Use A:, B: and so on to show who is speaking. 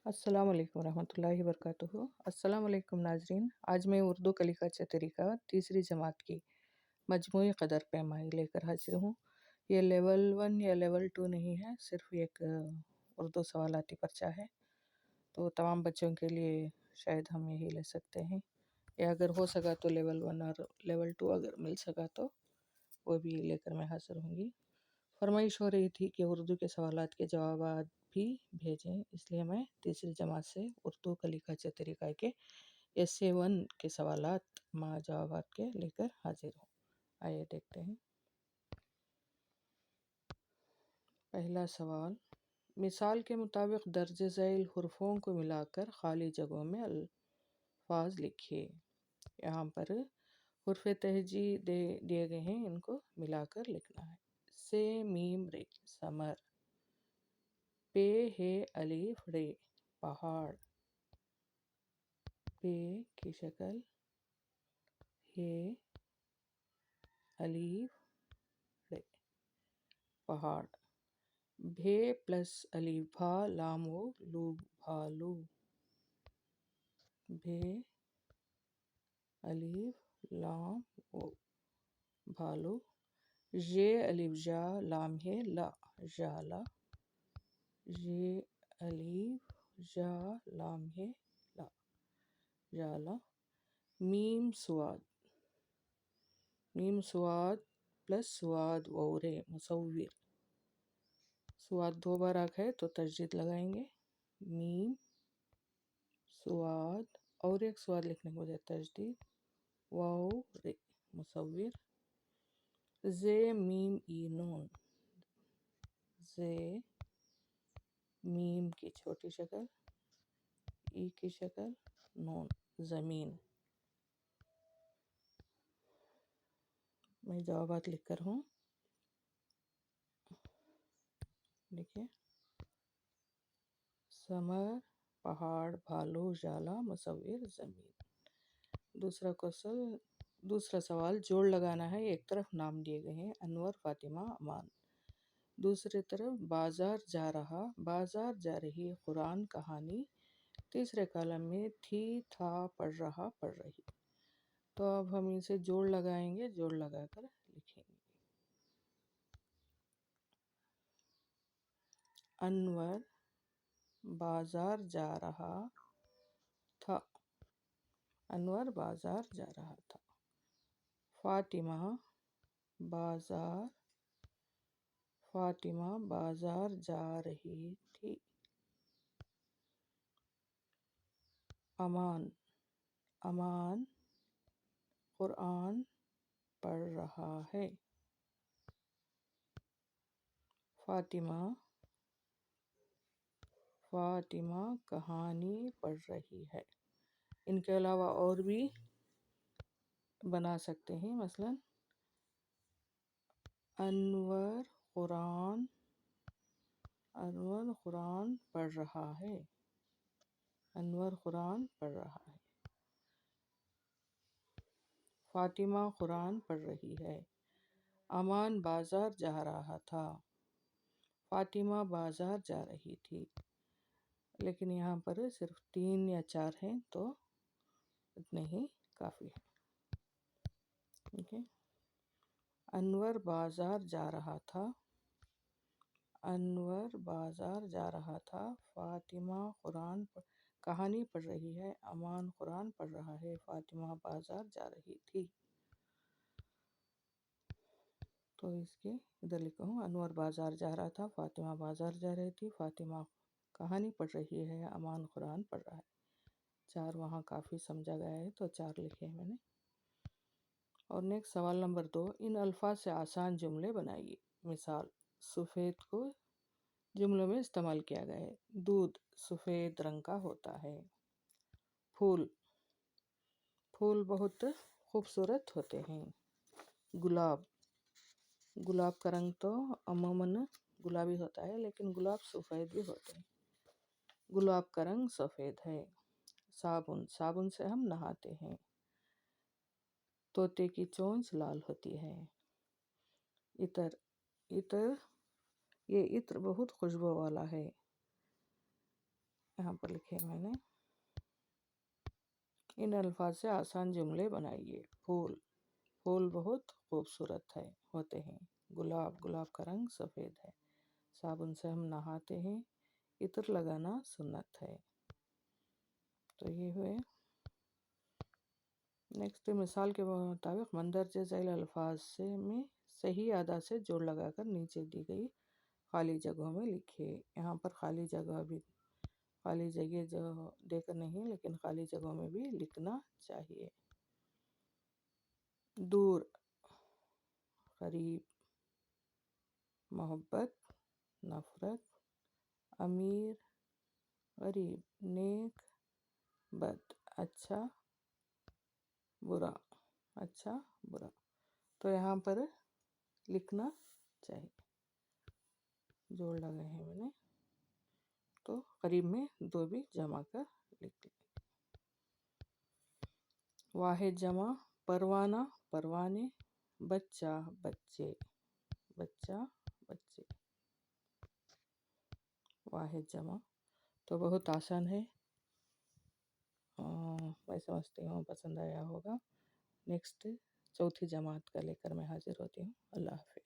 A: अस्सलाम वालेकुम रहमतुल्लाहि वबरकातुहू। अस्सलाम वालेकुम नाजरीन। आज मैं उर्दू कलिका तरीका तीसरी जमात की मजमूई कदर पैमाई लेकर हाजिर हूँ। ये लेवल 1 या लेवल 2 नहीं है, सिर्फ एक उर्दू सवालाती पर्चा है। तो तमाम बच्चों के लिए शायद हम यही ले सकते हैं, या अगर हो सका तो लेवल 1 और लेवल 2 अगर मिल सका तो वो भी लेकर मैं हाजिर होंगी। फरमाइश हो रही थी कि उर्दू के सवालात के जवाब भी भेजें, इसलिए मैं तीसरी जमात से उर्दू कलिका तरीका के SA1 के सवालात मा जवाबात के लेकर हाजिर हूँ। आइए देखते हैं। पहला सवाल, मिसाल के मुताबिक दर्ज झैल हुर्फों को मिलाकर खाली जगहों में अल्फाज लिखिए। यहाँ पर हुर्फ तहजी दिए गए हैं, इनको मिलाकर लिखना है। से मीम रे समर, पे है अलीफ रे पहाड़, पे की शक्ल है अलीफ रे पहाड़। भे प्लस अलीफ भा लाम वो लू भालू, भे अलीफ लाम वो भालू। ये अलीफ जा लाम है ला जाला, ये अलीफ जा लाम है ला जाला। मीम सुआद, मीम सुआद प्लस सुआद वोरे मुसव्विर। सुआद दो बार आ गए तो तजदीद लगाएंगे। मीम सुआद और एक सुआद लिखने के बजाय तजदीद, वोरे मुसव्विर। जे मीम ई नून, जे मीम की छोटी शक्ल, ई की शक्ल, नून ज़मीन। मैं जवाबात लिख कर हूँ, देखिए। समर पहाड़, भालू, जाला, मुसव्विर, ज़मीन। दूसरा सवाल, जोड़ लगाना है। एक तरफ नाम दिए गए हैं अनवर, फातिमा, अमान। दूसरी तरफ बाजार जा रहा, बाजार जा रही, कुरान, कहानी। तीसरे कॉलम में थी, था, पढ़ रहा, पढ़ रही। तो अब हम इसे जोड़ लगाएंगे, जोड़ लगाकर लिखेंगे। अनवर बाजार जा रहा था, अनवर बाजार जा रहा था। फातिमा बाजार, फातिमा बाजार जा रही थी। अमान, अमान कुरान पढ़ रहा है। फातिमा, फातिमा कहानी पढ़ रही है। इनके अलावा और भी बना सकते हैं, मसलन अनवर कुरान, अनवर कुरान पढ़ रहा है, अनवर कुरान पढ़ रहा है। फातिमा कुरान पढ़ रही है। अमान बाजार जा रहा था, फातिमा बाजार जा रही थी। लेकिन यहाँ पर सिर्फ 3 या 4 हैं, तो इतने ही काफ़ी है। ठीक है। अनवर बाजार जा रहा था, अनवर बाजार जा रहा था। फातिमा कुरान कहानी पढ़ रही है, अमान कुरान पढ़ रहा है, फातिमा बाजार जा रही थी। तो इसके इधर लिखा हूँ, अनवर बाजार जा रहा था, फातिमा बाजार जा रही थी, फातिमा कहानी पढ़ रही है, अमान कुरान पढ़ रहा है। 4 वहाँ काफ़ी समझा गया है, तो 4 लिखे हैं मैंने। और नेक्स्ट सवाल नंबर 2, इन अल्फाज से आसान जुमले बनाइए। मिसाल, सफ़ेद को जुमलों में इस्तेमाल किया गया है। दूध सफ़ेद रंग का होता है। फूल, फूल बहुत खूबसूरत होते हैं। गुलाब, गुलाब का रंग तो अमूमन गुलाबी होता है, लेकिन गुलाब सफ़ेद भी होते हैं। गुलाब का रंग सफ़ेद है। साबुन, साबुन से हम नहाते हैं। तोते की चोंच लाल होती है। इत्र, इत्र, ये इत्र बहुत खुशबू वाला है। यहाँ पर लिखे میں نے ان الفاظ سے آسان جملے بنائیے۔ پھول، پھول بہت خوبصورت ہوتے ہیں۔ گلاب، گلاب کا رنگ سفید ہے۔ صابن سے ہم نہاتے ہیں۔ عطر لگانا سنت ہے۔ تو یہ ہوئے۔ نیکسٹ مثال کے مطابق مندرجہ ذیل الفاظ میں صحیح ادا سے جوڑ لگا کر نیچے دی گئی خالی جگہوں میں لکھیے۔ یہاں پر خالی جگہ جو دے کر نہیں لیکن خالی جگہوں میں بھی لکھنا چاہیے۔ دور، قریب، محبت، نفرت، امیر، غریب، نیک، بد، اچھا، برا، اچھا، برا۔ تو یہاں پر لکھنا چاہیے۔ جوڑ لگے ہیں میں نے، تو قریب میں 2 بھی جمع کر لکھ لیں۔ واحد جمع، پروانہ، پروانے، بچہ، بچے، بچہ، بچے۔ واحد جمع تو بہت آسان ہے۔ میں سمجھتی ہوں پسند آیا ہوگا۔ نیکسٹ چوتھی جماعت کا لے کر میں حاضر ہوتی ہوں۔ اللہ حافظ۔